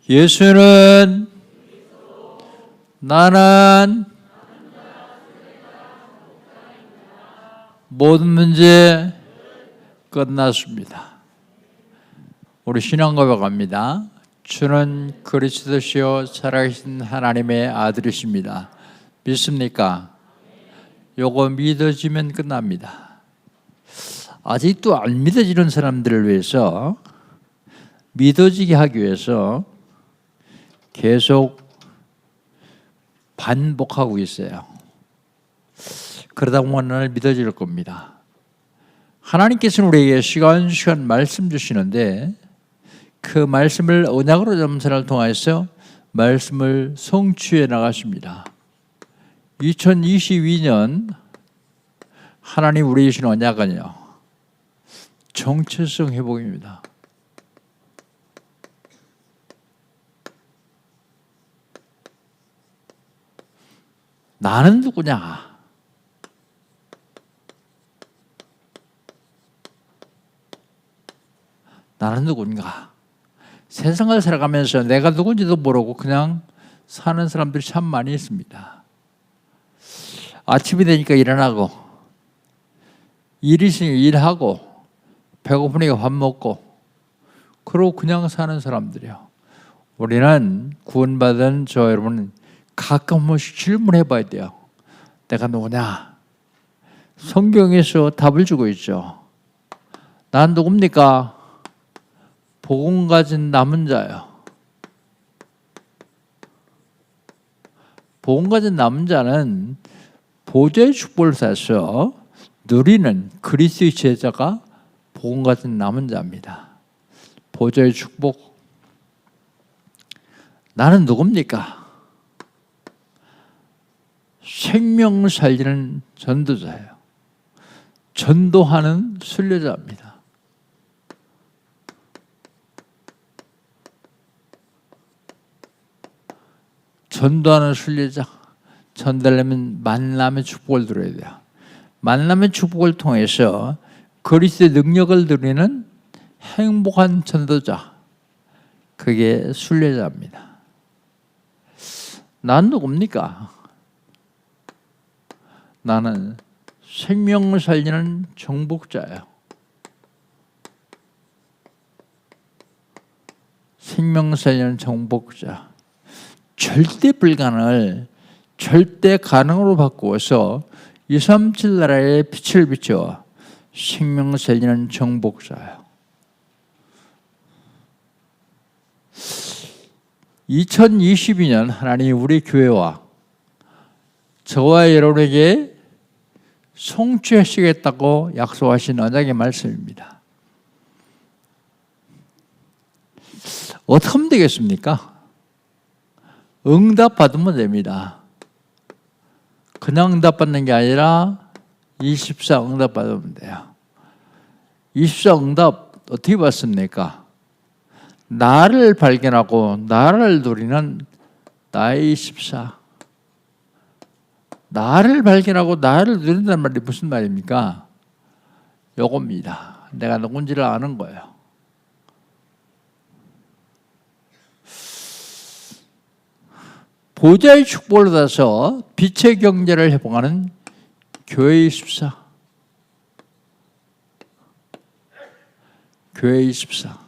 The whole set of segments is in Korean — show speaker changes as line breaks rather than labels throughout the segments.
예수는 나는 모든 문제 끝났습니다. 우리 신앙 고백합니다. 주는 그리스도시요 살아계신 하나님의 아들이십니다. 믿습니까? 요거 믿어지면 끝납니다. 아직도 안 믿어지는 사람들을 위해서 믿어지게 하기 위해서 계속 반복하고 있어요. 그러다 보면 믿어질 겁니다. 하나님께서는 우리에게 시간 말씀 주시는데 그 말씀을 언약으로 점선을 통해서 말씀을 성취해 나가십니다. 2022년 하나님 우리에게 주신 언약은요, 정체성 회복입니다. 나는 누구냐? 나는 누군가? 세상을 살아가면서 내가 누군지도 모르고 그냥 사는 사람들이 참 많이 있습니다. 아침이 되니까 일어나고, 일이 있으니까 일하고, 배고프니까 밥 먹고, 그러고 그냥 사는 사람들이요. 우리는 구원받은 저 여러분 가끔 한 번씩 질문해 봐야 돼요. 내가 누구냐? 성경에서 답을 주고 있죠. 난 누굽니까? 복음 가진 남은 자요. 복음 가진 남은 자는 보좌의 축복을 사서 누리는 그리스도의 제자가 복음 가진 남은 자입니다. 보좌의 축복. 나는 누굽니까? 생명 살리는 전도자예요. 전도하는 순례자입니다. 전도하는 순례자. 전도하려면 만남의 축복을 들어야 돼요. 만남의 축복을 통해서 그리스도의 능력을 누리는 행복한 전도자. 그게 순례자입니다. 난 누굽니까? 나는 생명을 살리는 정복자예요. 생명 살리는 정복자. 절대 불가능을 절대 가능으로 바꾸어서 237 나라에 빛을 비춰 생명 살리는 정복자예요. 2022년 하나님이 우리 교회와 저와 여러분에게 성취하시겠다고 약속하신 언약의 말씀입니다. 어떻게 하면 되겠습니까? 응답 받으면 됩니다. 그냥 응답 받는 게 아니라 24 응답 받으면 돼요. 24 응답 어떻게 받습니까? 나를 발견하고 나를 누리는 나의 24. 나를 발견하고 나를 누린다는 말이 무슨 말입니까? 요겁니다. 내가 누군지를 아는 거예요. 보좌의 축복을 받아서 빛의 경제를 회복하는 교회 24. 교회 24.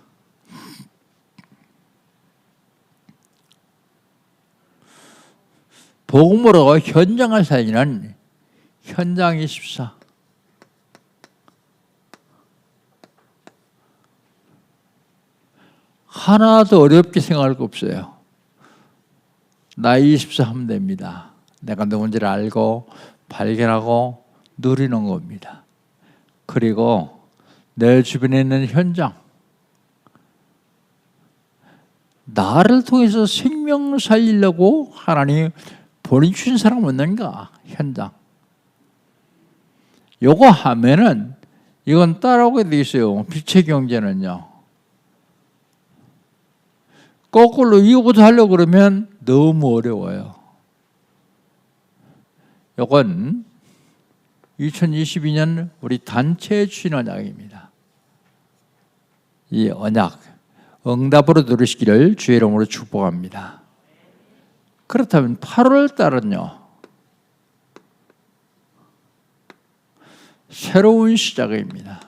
복음으로 현장을 살리는 현장 24. 하나도 어렵게 생각할 거 없어요. 나이 24 하면 됩니다. 내가 누군지를 알고 발견하고 누리는 겁니다. 그리고 내 주변에 있는 현장, 나를 통해서 생명을 살리려고 하나님 보내주신 사람 없는가? 현장. 요거 하면은 이건 따라오게 돼 있어요. 빛의 경제는요. 거꾸로 이거부터 하려고 그러면 너무 어려워요. 이건 2022년 우리 단체에 주신 언약입니다. 이 언약, 응답으로 누리시기를 주의 이름으로 축복합니다. 그렇다면 8월 달은요, 새로운 시작입니다.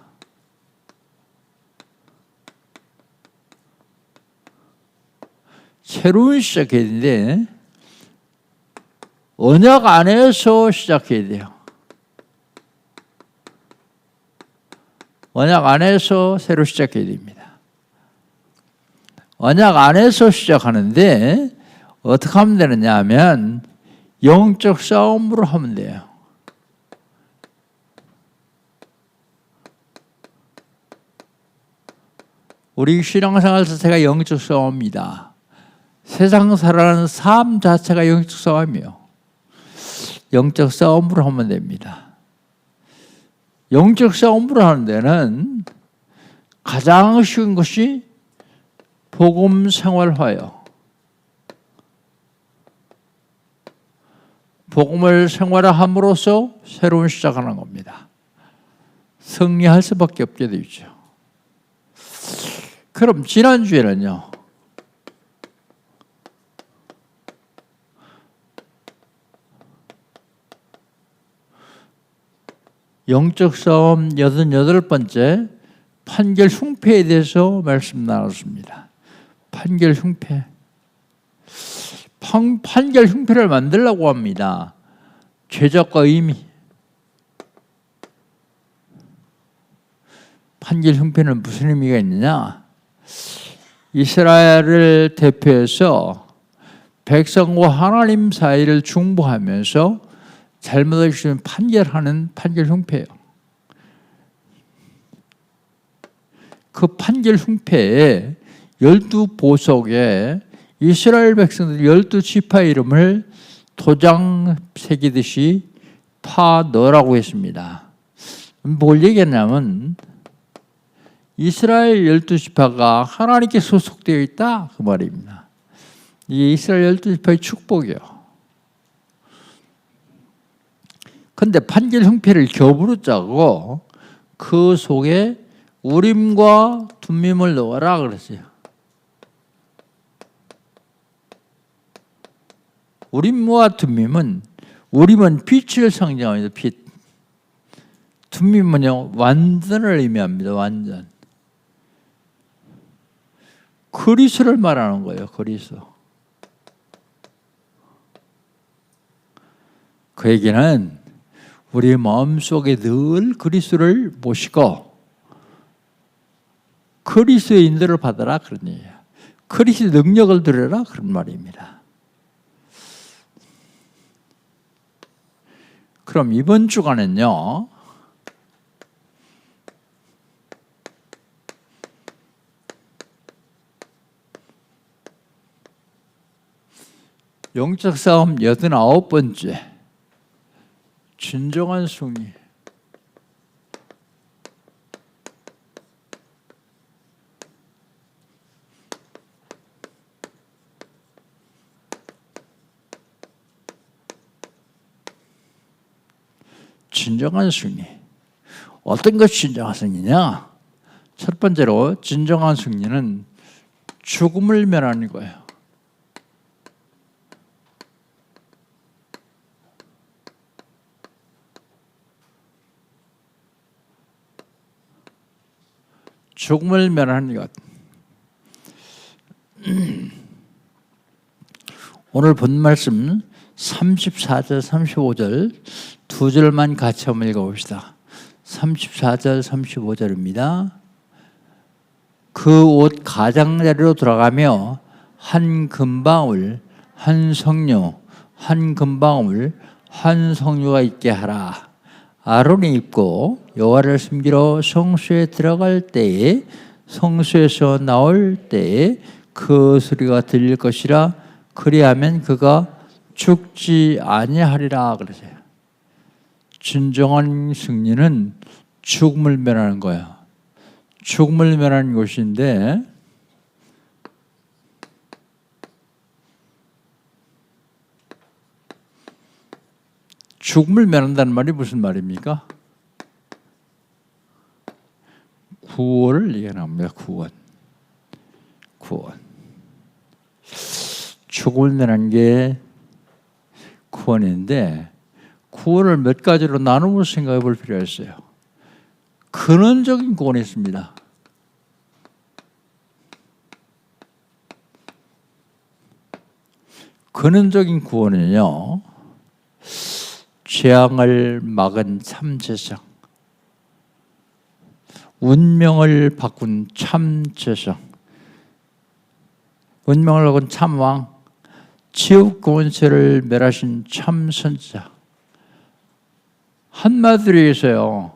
새로운 시작인데 언약 안에서 시작해야 돼요. 언약 안에서 새로 시작해야 됩니다. 언약 안에서 시작하는데 어떻게 하면 되느냐 하면 영적 싸움으로 하면 돼요. 우리 신앙생활 자체가 영적 싸움입니다. 세상 살아가는 삶 자체가 영적 싸움이에요. 영적 싸움으로 하면 됩니다. 영적 싸움으로 하는 데는 가장 쉬운 것이 복음 생활화예요. 복음을 생활화함으로써 새로운 시작하는 겁니다. 승리할 수밖에 없게 되어 있죠. 그럼 지난주에는요, 영적 싸움 88번째 판결 흉패에 대해서 말씀 나눴습니다. 판결 흉패. 판결 흉패를 만들려고 합니다. 죄적과 의미. 판결 흉패는 무슨 의미가 있느냐? 이스라엘을 대표해서 백성과 하나님 사이를 중보하면서 잘못을 있으면 판결하는 판결 흉패예요. 그 판결 흉패에 12보석에 이스라엘 백성들 12지파 이름을 도장 새기듯이 파 넣으라고 했습니다. 뭘 얘기했냐면 이스라엘 12지파가 하나님께 소속되어 있다 그 말입니다. 이게 이스라엘 12지파의 축복이에요. 그런데 판결 흉패를 겹으로 짜고 그 속에 우림과 둠밈을 넣어라 그랬어요. 우림과 둠밈은, 우림은 빛을 상징합니다. 빛. 둠밈은요 완전을 의미합니다. 완전. 그리스도를 말하는 거예요. 그리스도. 그 얘기는 우리 마음속에 늘 그리스도를 모시고 그리스도의 인도를 받아라 그런 얘기예요. 그리스도의 능력을 들여라 그런 말입니다. 그럼 이번 주간은요, 영적 싸움 89번째 진정한 승리. 진정한 승리. 어떤 것이 진정한 승리냐? 첫 번째로 진정한 승리는 죽음을 면하는 거예요. 죽음을 면하는 것. 오늘 본 말씀 34절, 35절 두 절만 같이 한번 읽어봅시다. 34절, 35절입니다. 그 옷 가장자리로 돌아가며 한 금방울, 한 성류, 한 금방울, 한 성류가 있게 하라. 아론이 입고 여호와를 섬기러 성소에 들어갈 때에 성소에서 나올 때에 그 소리가 들릴 것이라. 그리하면 그가 죽지 아니하리라 그러세요. 진정한 승리는 죽음을 면하는 거예요. 죽음을 면하는 것인데 죽음을 면한다는 말이 무슨 말입니까? 구원을 얘기합니다. 구원. 구원. 죽음을 내는 게 구원인데 구원을 몇 가지로 나누어 생각해 볼 필요가 있어요. 근원적인 구원이 있습니다. 근원적인 구원은요, 재앙을 막은 참재성, 운명을 바꾼 참재성, 운명을 바꾼 참왕, 지옥 권세를 멸하신 참선자. 한마디로 해서요,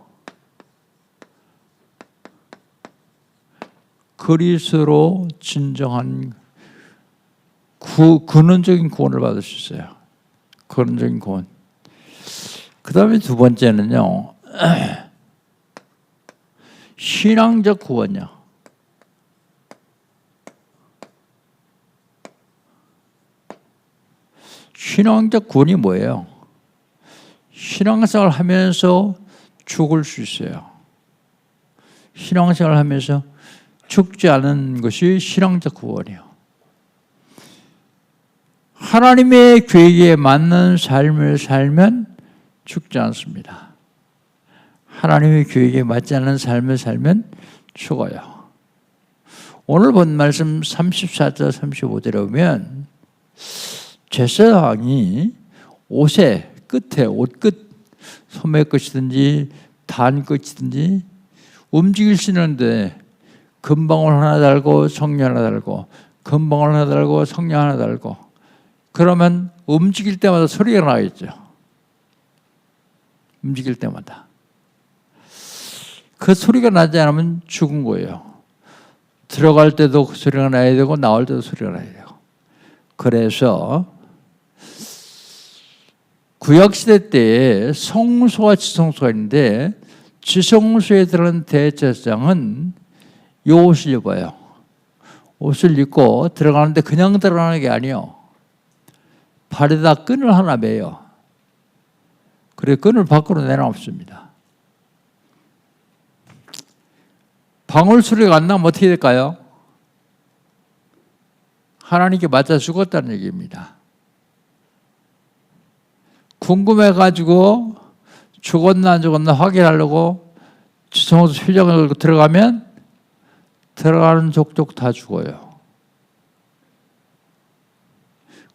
그리스도로 진정한 근원적인 구원을 받을 수 있어요. 근원적인 구원. 그 다음에 두 번째는요, 신앙적 구원이요. 신앙적 구원이 뭐예요? 신앙생활을 하면서 죽을 수 있어요. 신앙생활을 하면서 죽지 않은 것이 신앙적 구원이에요. 하나님의 계획에 맞는 삶을 살면 죽지 않습니다. 하나님의 계획에 맞지 않는 삶을 살면 죽어요. 오늘 본 말씀 34절 35절에 보면 제사장이 옷의 끝에, 옷 끝, 소매 끝이든지 단 끝이든지 움직일 수 있는데 금방울 하나 달고 성냥 하나 달고 금방울 하나 달고 성냥 하나 달고 그러면 움직일 때마다 소리가 나겠죠. 움직일 때마다. 그 소리가 나지 않으면 죽은 거예요. 들어갈 때도 그 소리가 나야 되고 나올 때도 소리가 나야 돼요. 그래서 구약시대 때에 성소와 지성소가 있는데 지성소에 들어간 대제사장은 이 옷을 입어요. 옷을 입고 들어가는데 그냥 들어가는 게 아니에요. 발에다 끈을 하나 매요. 그래 끈을 밖으로 내놓습니다. 방울 소리가 안 나면 어떻게 될까요? 하나님께 맞아 죽었다는 얘기입니다. 궁금해가지고 죽었나 안 죽었나 확인하려고 지성소 표정을 걸고 들어가면 들어가는 족족 다 죽어요.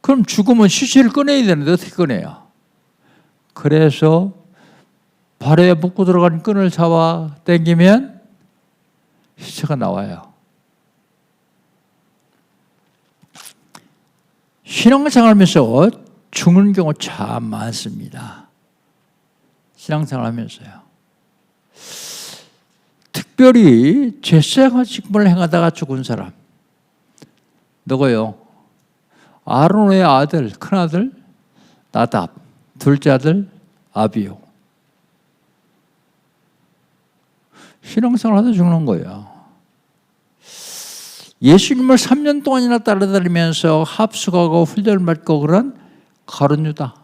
그럼 죽으면 시체를 꺼내야 되는데 어떻게 꺼내요? 그래서 발에 묶고 들어간 끈을 잡아 당기면 시체가 나와요. 신앙생활 하면서 죽는 경우 참 많습니다. 신앙생활 하면서요. 특별히 제사장 직분을 행하다가 죽은 사람. 누구요? 아론의 아들, 큰아들 나답, 둘째 아들 아비요. 신앙생활 하다 죽는 거예요. 예수님을 3년 동안이나 따라다니면서 합숙하고 훈련을 받고 그런 가룟 유다.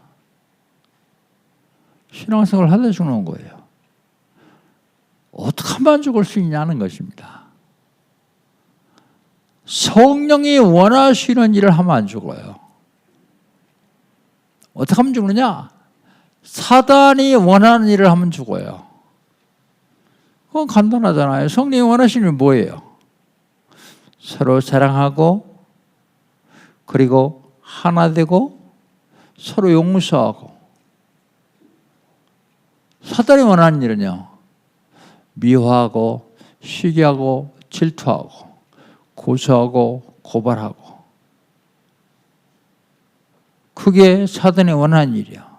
신앙생활을 하다 죽는 거예요. 어떻게 하면 죽을 수 있냐는 것입니다. 성령이 원하시는 일을 하면 안 죽어요. 어떻게 하면 죽느냐? 사단이 원하는 일을 하면 죽어요. 그건 간단하잖아요. 성령이 원하시는 일은 뭐예요? 서로 사랑하고 그리고 하나 되고 서로 용서하고. 사단이 원하는 일은요, 미워하고 시기하고 질투하고 고소하고 고발하고. 그게 사단이 원하는 일이야.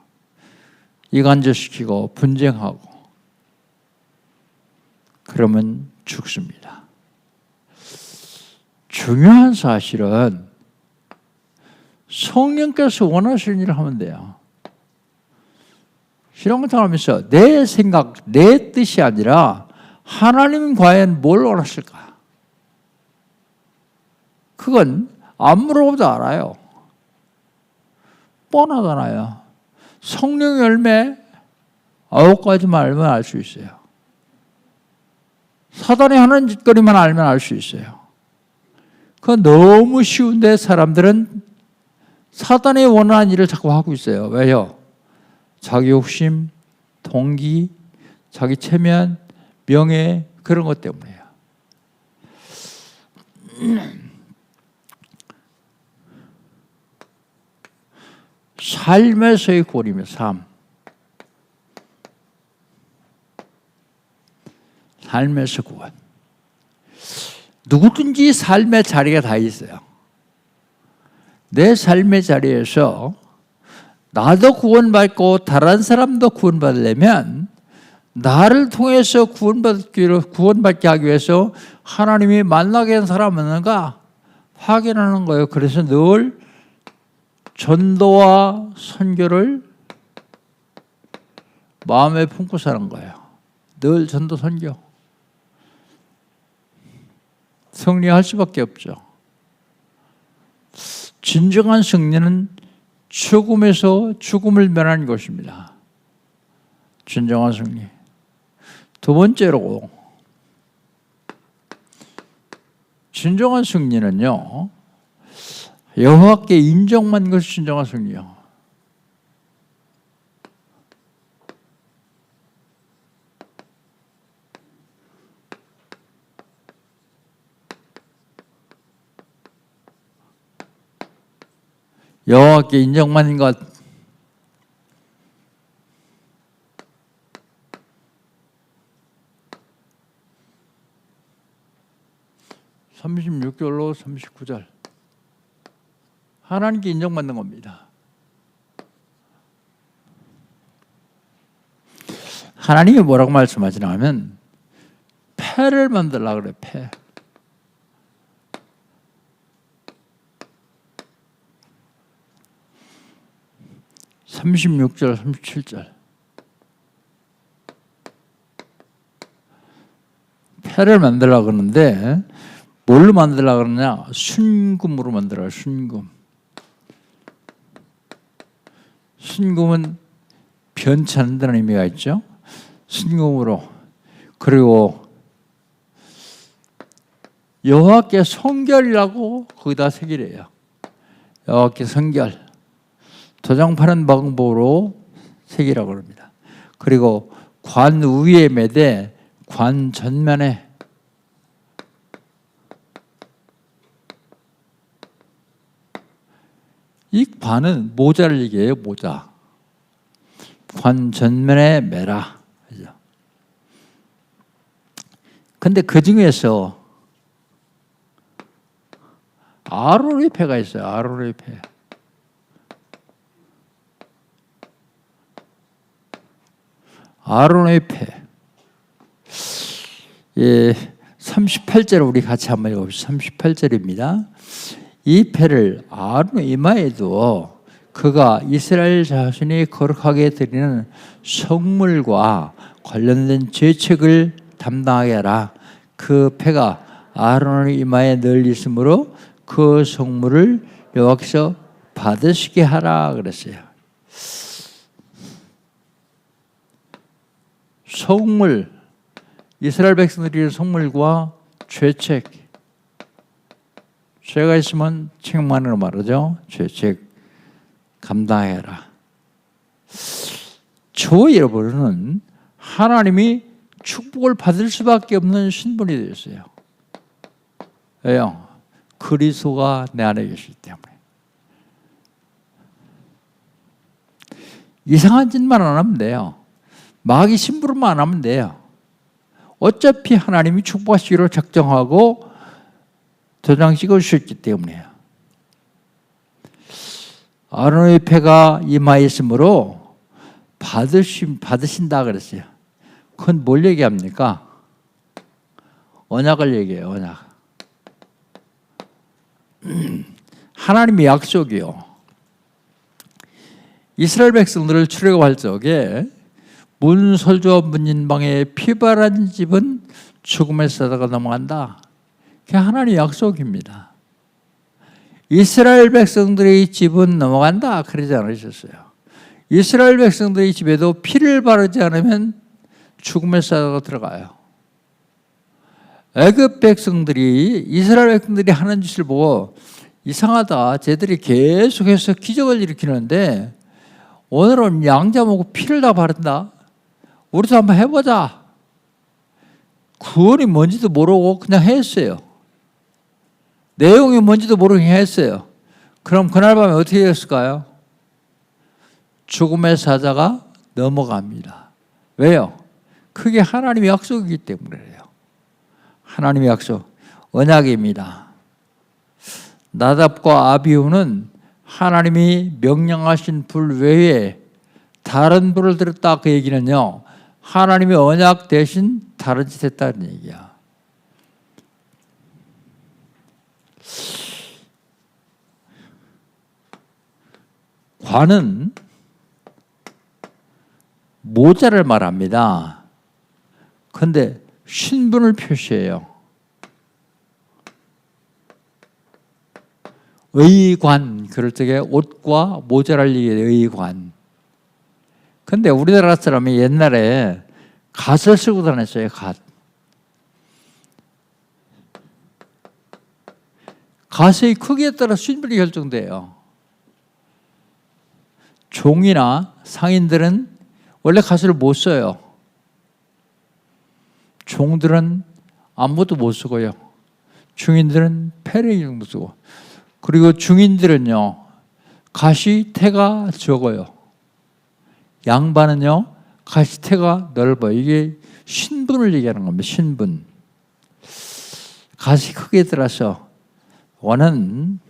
이간질시키고 분쟁하고. 그러면 죽습니다. 중요한 사실은 성령께서 원하시는 일을 하면 돼요. 신앙생활 하면서 내 생각, 내 뜻이 아니라 하나님은 과연 뭘 원하실까? 그건 안 물어봐도 알아요. 뻔하잖아요. 성령 열매 9가지만 알면 알 수 있어요. 사단이 하는 짓거리만 알면 알 수 있어요. 그거 너무 쉬운데 사람들은 사단의 원하는 일을 자꾸 하고 있어요. 왜요? 자기 욕심, 동기, 자기 체면, 명예, 그런 것 때문에요. 삶에서의 구원이며 삶. 삶에서 구원. 누구든지 삶의 자리가 다 있어요. 내 삶의 자리에서 나도 구원받고 다른 사람도 구원받으려면 나를 통해서 구원받게 하기 위해서 하나님이 만나게 한 사람 없는가 확인하는 거예요. 그래서 늘 전도와 선교를 마음에 품고 사는 거예요. 늘 전도 선교. 승리할 수밖에 없죠. 진정한 승리는 죽음에서 죽음을 면하는 것입니다. 진정한 승리. 두 번째로 진정한 승리는요, 여호와께 인정받는 것이 진정한 승리요. 여호와께 인정받는 것. (36절로 39절) 하나님께 인정받는 겁니다. 하나님이 뭐라고 말씀하시나 하면 패를 만들려고 그래. 패. (36절) (37절) 패를 만들려고 그러는데 뭘로 만들려고 그러냐? 순금으로 만들어요. 순금. 순금은 변치 않는다는 의미가 있죠. 순금으로. 그리고 여호와께 성결이라고 거기다 새기래요. 여호와께 성결. 도장 파는 방법으로 새기라고 합니다. 그리고 관 위에 매대 관 전면에 이 관은 모자를 얘기해요. 모자. 관 전면에 매라. 근데 그 중에서 아론의 패가 있어요. 아론의 패. 아론의 패. 예, 38절 우리 같이 한번 읽어봅시다. 38절입니다. 이 패를 아론의 이마에도 그가 이스라엘 자손이 거룩하게 드리는 성물과 관련된 제책을 담당하게 하라. 그 패가 아론의 이마에 늘 있으므로 그 성물을 여호와께서 받으시게 하라 그랬어요. 성물, 이스라엘 백성들이 성물과 죄책, 죄가 있으면 책망으로 말하죠. 죄책 감당해라. 저 여러분은 하나님이 축복을 받을 수밖에 없는 신분이 되었어요. 왜요? 그리스도가 내 안에 계시기 때문에. 이상한 짓만 안 하면 돼요. 마귀 심부름만 안 하면 돼요. 어차피 하나님이 축복하시기로 작정하고 도장 찍어주셨기 때문에요. 아론의 패가 이마에 있으므로 받으신다 그랬어요. 그건 뭘 얘기합니까? 언약을 얘기해요. 언약. 하나님의 약속이요. 이스라엘 백성들을 출애굽할 적에 문설주와 문인방에 피바란 집은 죽음의 사다가 넘어간다. 그게 하나님의 약속입니다. 이스라엘 백성들의 집은 넘어간다 그러지 않으셨어요. 이스라엘 백성들의 집에도 피를 바르지 않으면 죽음의 사다가 들어가요. 애굽 백성들이 이스라엘 백성들이 하는 짓을 보고 이상하다. 쟤들이 계속해서 기적을 일으키는데 오늘은 양자 먹고 피를 다 바른다. 우리도 한번 해보자. 구원이 뭔지도 모르고 그냥 했어요. 내용이 뭔지도 모르게 했어요. 그럼 그날 밤에 어떻게 됐을까요? 죽음의 사자가 넘어갑니다. 왜요? 그게 하나님의 약속이기 때문이에요. 하나님의 약속, 언약입니다. 나답과 아비후는 하나님이 명령하신 불 외에 다른 불을 들었다. 그 얘기는요, 하나님의 언약 대신 다른 짓 했다는 얘기야. 관은 모자를 말합니다. 그런데 신분을 표시해요. 의관, 그럴 적에 옷과 모자를 얘기해요. 의관. 근데 우리나라 사람이 옛날에 갓을 쓰고 다녔어요. 갓. 갓의 크기에 따라 신분이 결정돼요. 종이나 상인들은 원래 갓을 못 써요. 종들은 아무것도 못 쓰고요. 중인들은 패를 정도 쓰고. 그리고 중인들은요, 갓이 태가 적어요. 양반은요, 갓이 태가 넓어요. 이게 신분을 얘기하는 겁니다. 신분. 갓이 크게 들어서 원은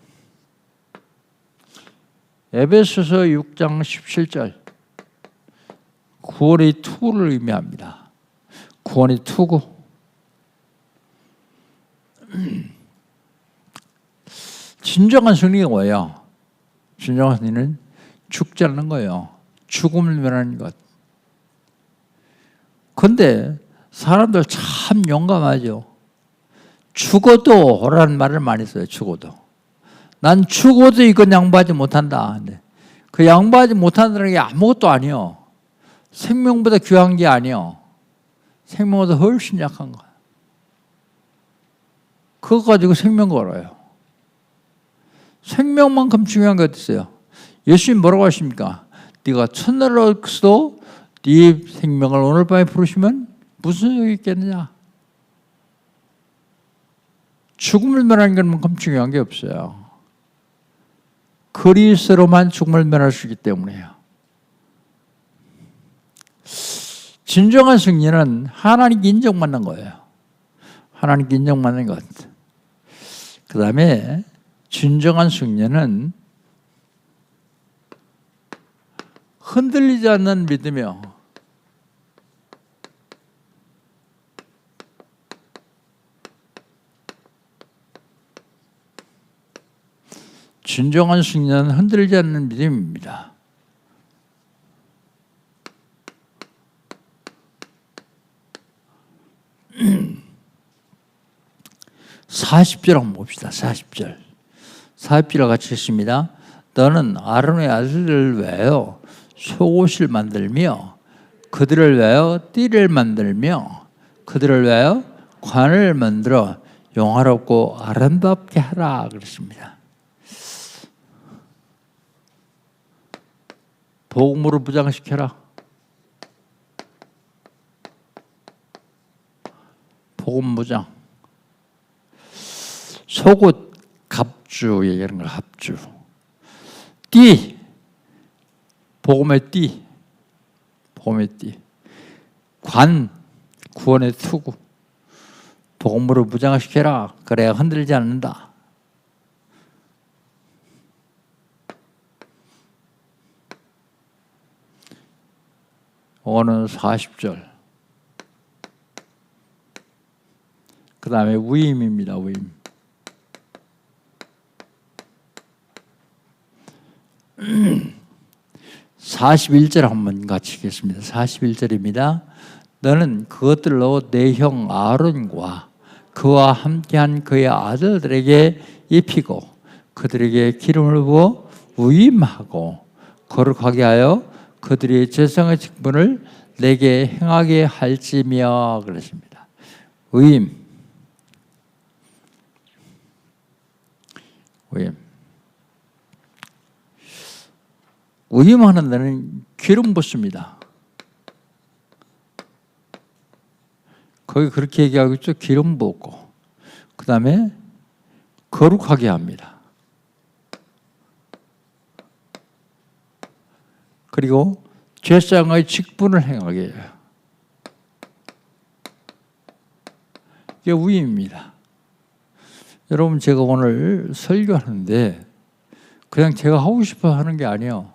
에베소서 6장 17절 구원의 투구를 의미합니다. 구원의 투구. 진정한 승리가 뭐예요? 진정한 승리는 죽지 않는 거예요. 죽음을 면하는 것. 그런데 사람들 참 용감하죠. 죽어도 라는 말을 많이 써요. 죽어도. 난 죽어도 이건 양보하지 못한다. 근데 그 양보하지 못한다는 게 아무것도 아니요. 생명보다 귀한 게 아니요. 생명보다 훨씬 약한 거야. 그거 가지고 생명 걸어요. 생명만큼 중요한 게 어디 있어요? 예수님 뭐라고 하십니까? 네가 천날을 얻고도 네 생명을 오늘 밤에 부르시면 무슨 소용이 있겠느냐? 죽음을 면하는 것만큼 중요한 게 없어요. 그리스도로만 죽음을 면할 수 있기 때문이에요. 진정한 승리는 하나님께 인정받는 거예요. 하나님께 인정받는 것. 그 다음에 진정한 승리는 흔들리지 않는 믿음이요. 진정한 승리는 흔들리지 않는 믿음입니다. (40절) 한번 봅시다. 40절. 40절을 같이 읽습니다. 너는 아론의 아들들을 위하여 속옷을 만들며 그들을 위하여 띠를 만들며 그들을 위하여 관을 만들어 영화롭고 아름답게 하라 그랬습니다. 복음으로 무장시켜라. 복음 무장. 속옷 갑주 얘기하는 거 합주. 띠. 복음의 띠. 복음의 띠. 관. 구원의 투구. 복음으로 무장시켜라. 그래야 흔들리지 않는다. 오는 40절. 그 다음에 위임입니다. 위임. (41절) 한번 같이 읽겠습니다. 41절입니다. 너는 그것들로 내 형 아론과 그와 함께한 그의 아들들에게 입히고 그들에게 기름을 부어 위임하고 거룩하게 하여 그들의 제사의 직분을 내게 행하게 할지며 그랬습니다. 위임. 위임. 위임하는 데는 기름 붓습니다. 거기 그렇게 얘기하고 있죠. 기름 붓고 그 다음에 거룩하게 합니다. 그리고 제사장의 직분을 행하게 해요. 이게 위임입니다. 여러분 제가 오늘 설교하는데 그냥 제가 하고 싶어 하는 게 아니에요.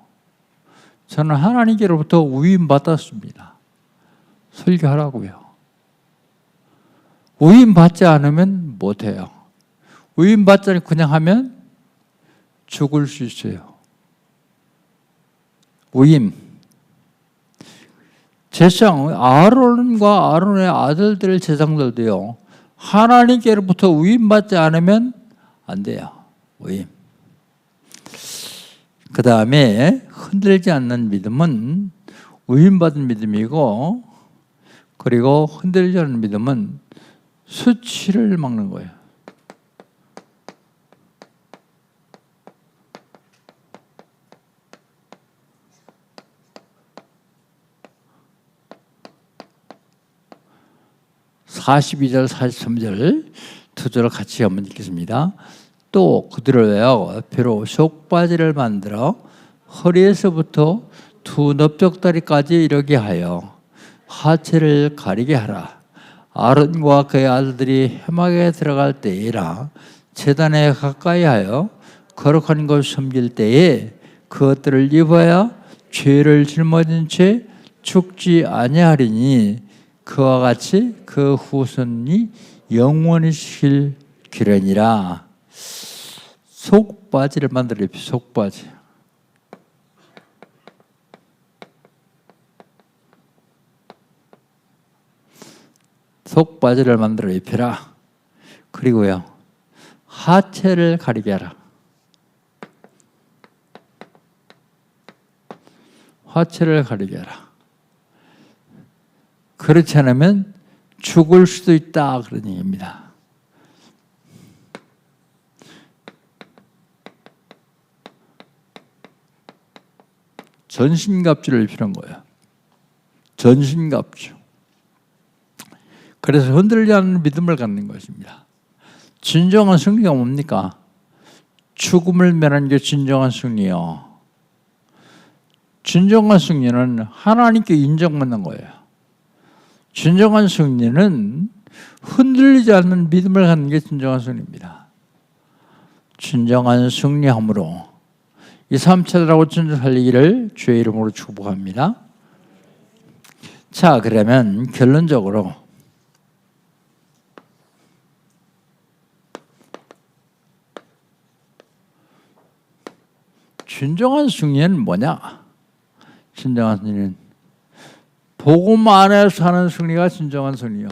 저는 하나님께로부터 위임 받았습니다. 설교하라고요. 위임 받지 않으면 못해요. 위임 받지 않고 그냥 하면 죽을 수 있어요. 위임. 제사장 아론과 아론의 아들들 제사장들도요. 하나님께로부터 위임 받지 않으면 안 돼요. 위임. 그 다음에 흔들리지 않는 믿음은 위임 받은 믿음이고, 그리고 흔들리지 않는 믿음은 수치를 막는 거예요. (42절) (43절) 두 절을 같이 한번 읽겠습니다. 또 그들을 외워 배로 속바지를 만들어 허리에서부터 두 넓적다리까지 이르게 하여 하체를 가리게 하라. 아론과 그의 아들들이 회막에 들어갈 때에라. 제단에 가까이 하여 거룩한 것 섬길 때에 그것들을 입어야 죄를 짊어진 채 죽지 아니하리니 그와 같이 그 후손이 영원히 쉴 기련이라. 속바지를 만들어 입히. 속바지. 속바지를 만들어 입히라. 그리고요, 하체를 가리게 하라. 하체를 가리게 하라. 그렇지 않으면 죽을 수도 있다, 그런 얘기입니다. 전신갑주를 입히는 거예요. 전신갑주. 그래서 흔들리지 않는 믿음을 갖는 것입니다. 진정한 승리가 뭡니까? 죽음을 면하는 게 진정한 승리요. 진정한 승리는 하나님께 인정받는 거예요. 진정한 승리는 흔들리지 않는 믿음을 갖는 게 진정한 승리입니다. 진정한 승리함으로 이 삶 찾으라고 진정 살리기를 주의 이름으로 축복합니다. 자, 그러면 결론적으로 진정한 승리는 뭐냐? 진정한 승리는 복음 안에서 하는 승리가 진정한 승리요.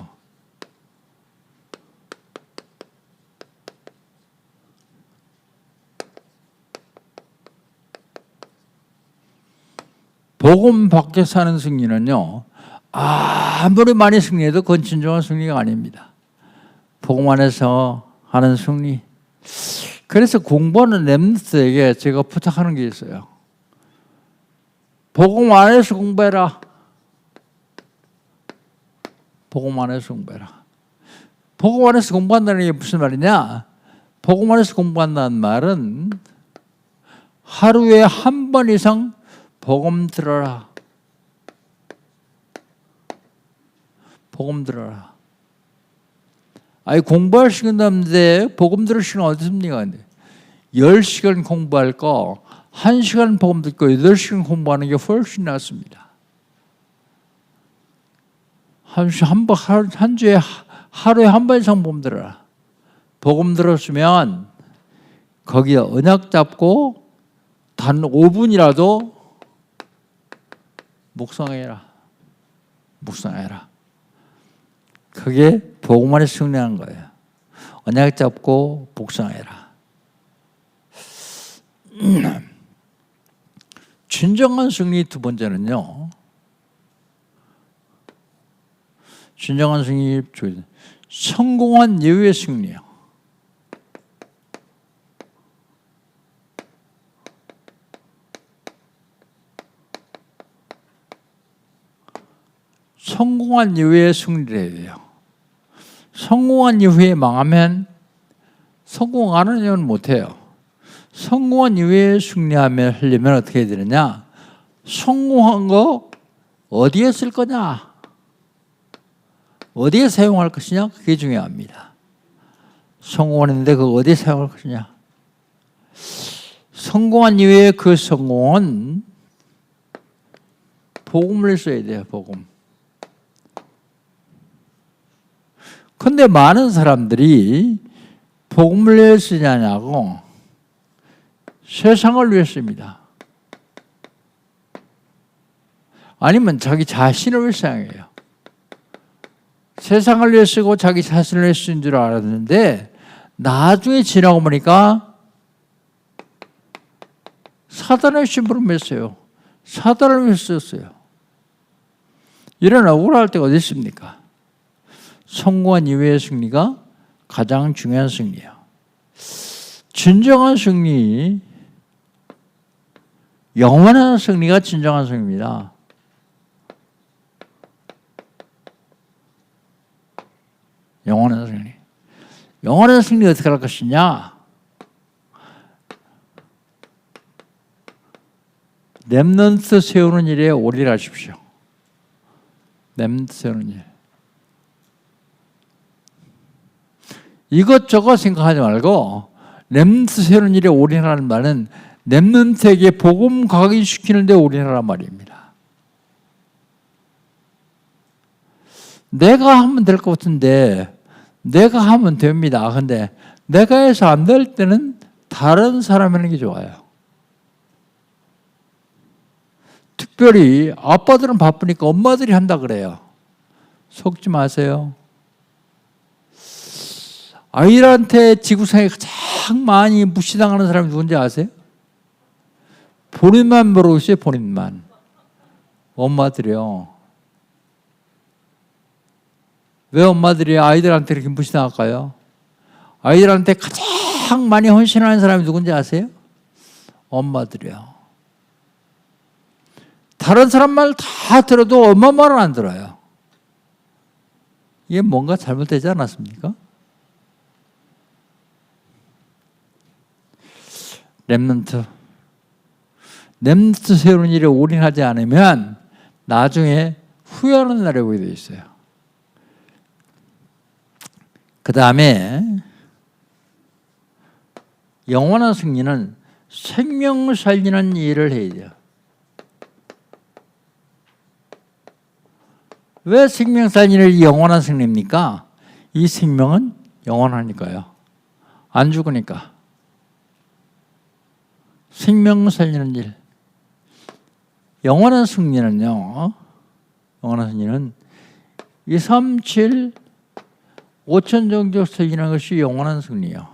복음 밖에서 하는 승리는요, 아무리 많이 승리해도 그건 진정한 승리가 아닙니다. 복음 안에서 하는 승리. 그래서 공부하는 렘넌트에게 제가 부탁하는 게 있어요. 복음 안에서 공부해라. 복음 안에서 공부해라. 복음 안에서 공부한다는 게 무슨 말이냐? 복음 안에서 공부한다는 말은 하루에 한 번 이상 복음 들어라. 복음 들어라. 아니, 공부할 시간도 없는데 복음 들을 시간 어디 있습니까? 10시간 공부할 거 1시간 복음 듣고 8시간 공부하는 게 훨씬 낫습니다. 한 주에 하루에 한 번 이상 복음 들어라. 복음 들었으면 거기에 언약 잡고 단 5분이라도 묵상해라. 묵상해라. 그게 복음 안에 승리하는 거예요. 언약 잡고 묵상해라. 진정한 승리 두 번째는요. 진정한 승리, 성공한 예후의 승리요. 성공한 이후에 승리를 해야 돼요. 성공한 이후에 망하면 성공 안 하면 못해요. 성공한 이후에 승리하려면 어떻게 해야 되느냐? 성공한 거 어디에 쓸 거냐? 어디에 사용할 것이냐? 그게 중요합니다. 성공했는데 그거 어디에 사용할 것이냐? 성공한 이후에 그 성공은 복음을 써야 돼요. 복음. 그런데 많은 사람들이 복음을 왜 쓰냐고 세상을 위해 씁니다. 아니면 자기 자신을 위해 사용해요. 세상을 위해 쓰고 자기 자신을 위해 쓴 줄 알았는데 나중에 지나고 보니까 사단의 심부름 했어요. 사단을 위해 썼어요. 이런 억울할 때가 어디 있습니까? 성공한 이후의 승리가 가장 중요한 승리예요. 진정한 승리, 영원한 승리가 진정한 승리입니다. 영원한 승리. 영원한 승리 어떻게 할 것이냐? 렘넌트 세우는 일에 올인하십시오. 렘넌트 세우는 일. 이것저것 생각하지 말고 렘넌트 세우는 일에 올인하는 말은 렘넌트에게 복음 각인시키는 데 올인하란 말입니다. 내가 하면 될 것 같은데 내가 하면 됩니다. 근데 내가 해서 안 될 때는 다른 사람이 하는 게 좋아요. 특별히 아빠들은 바쁘니까 엄마들이 한다 그래요. 속지 마세요. 아이들한테 지구상에 가장 많이 무시당하는 사람이 누군지 아세요? 본인만 모르겠어요. 본인만. 엄마들이요. 왜 엄마들이 아이들한테 이렇게 무시당할까요? 아이들한테 가장 많이 헌신하는 사람이 누군지 아세요? 엄마들이요. 다른 사람 말 다 들어도 엄마 말은 안 들어요. 이게 뭔가 잘못되지 않았습니까? 렘넌트 세우는 일에 올인하지 않으면 나중에 후회하는 날이 오게 되어 있어요. 그 다음에 영원한 승리는 생명을 살리는 일을 해야 돼요. 왜 생명 살리는 일이 영원한 승리입니까? 이 생명은 영원하니까요. 안 죽으니까. 생명 살리는 일. 영원한 승리는요. 영원한 승리는 2, 3, 7, 5천 정도 살리는 것이 영원한 승리예요.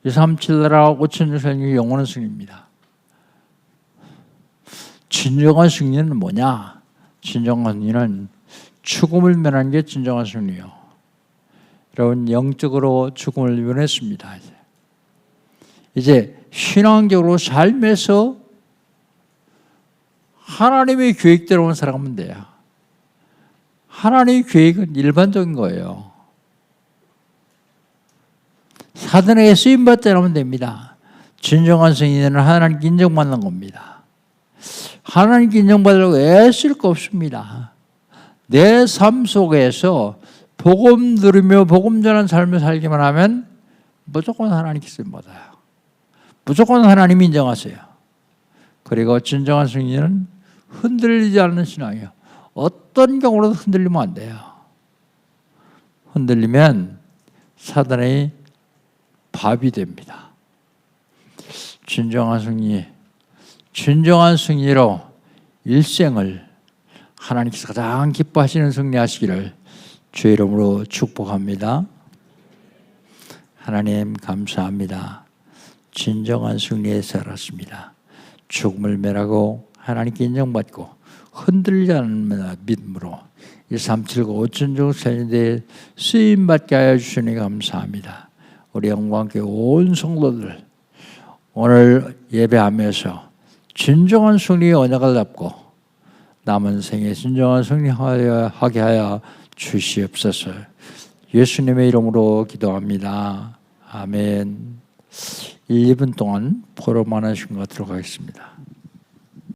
2, 3, 7 나라 5천 정도 살리는 게 영원한 승리입니다. 진정한 승리는 뭐냐? 진정한 승리는 죽음을 면하는 게 진정한 승리예요. 여러분 영적으로 죽음을 면했습니다. 이제 신앙적으로 삶에서 하나님의 계획대로 살아가면 돼요. 하나님의 계획은 일반적인 거예요. 사단에게 쓰임받지 않으면 됩니다. 진정한 승리는 하나님께 인정받는 겁니다. 하나님께 인정받으려고 애쓸 거 없습니다. 내 삶 속에서 복음 들으며 복음 전하는 삶을 살기만 하면 무조건 하나님께 쓰임받아요. 무조건 하나님이 인정하세요. 그리고 진정한 승리는 흔들리지 않는 신앙이에요. 어떤 경우로도 흔들리면 안 돼요. 흔들리면 사단의 밥이 됩니다. 진정한 승리로 일생을 하나님께서 가장 기뻐하시는 승리하시기를 주의 이름으로 축복합니다. 하나님 감사합니다. 진정한 승리에 살았습니다. 죽음을 멸하고 하나님께 인정받고 흔들리지 않는 믿음으로 2, 3, 7, 5천 종 살리는데 쓰임받게 하여 주시니 감사합니다. 우리 영과 함께 온 성도들 오늘 예배하면서 진정한 승리의 언약을 잡고 남은 생에 순종한 승리하게 하여 주시옵소서. 예수님의 이름으로 기도합니다. 아멘. 1, 2분 동안 포럼하는 시간 갖도록 하겠습니다.